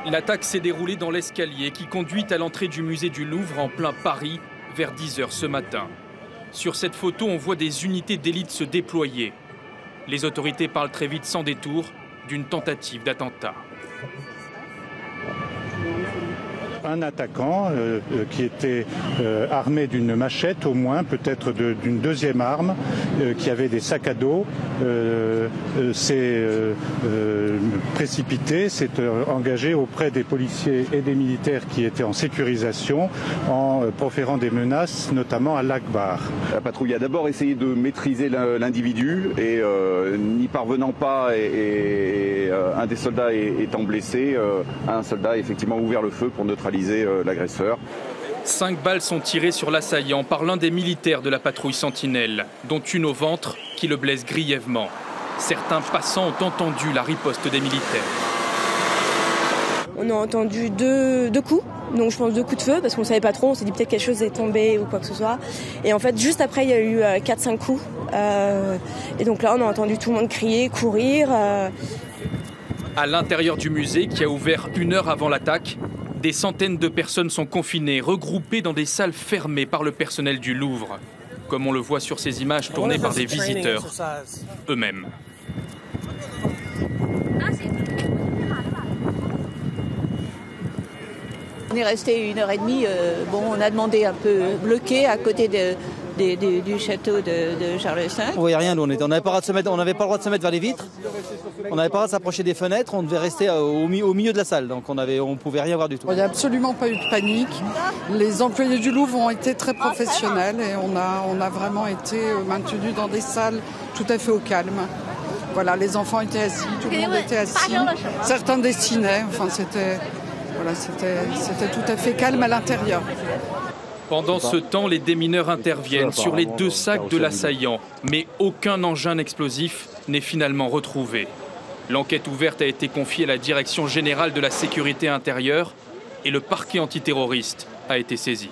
L'attaque s'est déroulée dans l'escalier qui conduit à l'entrée du musée du Louvre en plein Paris vers 10 h ce matin. Sur cette photo, on voit des unités d'élite se déployer. Les autorités parlent très vite sans détour d'une tentative d'attentat. Un attaquant qui était armé d'une machette au moins, peut-être d'une deuxième arme, qui avait des sacs à dos, s'est précipité, s'est engagé auprès des policiers et des militaires qui étaient en sécurisation en proférant des menaces, notamment à l'Akbar. La patrouille a d'abord essayé de maîtriser l'individu et n'y parvenant pas et un des soldats étant blessé, un soldat a effectivement ouvert le feu pour neutraliser l'agresseur. 5 balles sont tirées sur l'assaillant par l'un des militaires de la patrouille Sentinelle, dont une au ventre qui le blesse grièvement. Certains passants ont entendu la riposte des militaires. On a entendu deux coups, donc je pense 2 coups de feu, parce qu'on ne savait pas trop, on s'est dit peut-être quelque chose est tombé ou quoi que ce soit. Et en fait, juste après, il y a eu 4-5 coups. Et donc là, on a entendu tout le monde crier, courir. À l'intérieur du musée, qui a ouvert 1 heure avant l'attaque, des centaines de personnes sont confinées, regroupées dans des salles fermées par le personnel du Louvre, comme on le voit sur ces images tournées par des visiteurs eux-mêmes. On est resté 1h30, on a demandé un peu bloqué à côté du château de Charles V. On voyait rien, nous, on n'avait pas le droit de se mettre vers les vitres, on n'avait pas le droit de s'approcher des fenêtres, on devait rester au milieu de la salle, donc on ne pouvait rien voir du tout. Il n'y a absolument pas eu de panique. Les employés du Louvre ont été très professionnels et on a vraiment été maintenus dans des salles tout à fait au calme. Voilà, les enfants étaient assis, tout le monde était assis, certains dessinaient, enfin c'était tout à fait calme à l'intérieur. Pendant ce temps, les démineurs interviennent sur les 2 sacs de l'assaillant, mais aucun engin explosif n'est finalement retrouvé. L'enquête ouverte a été confiée à la Direction générale de la sécurité intérieure et le parquet antiterroriste a été saisi.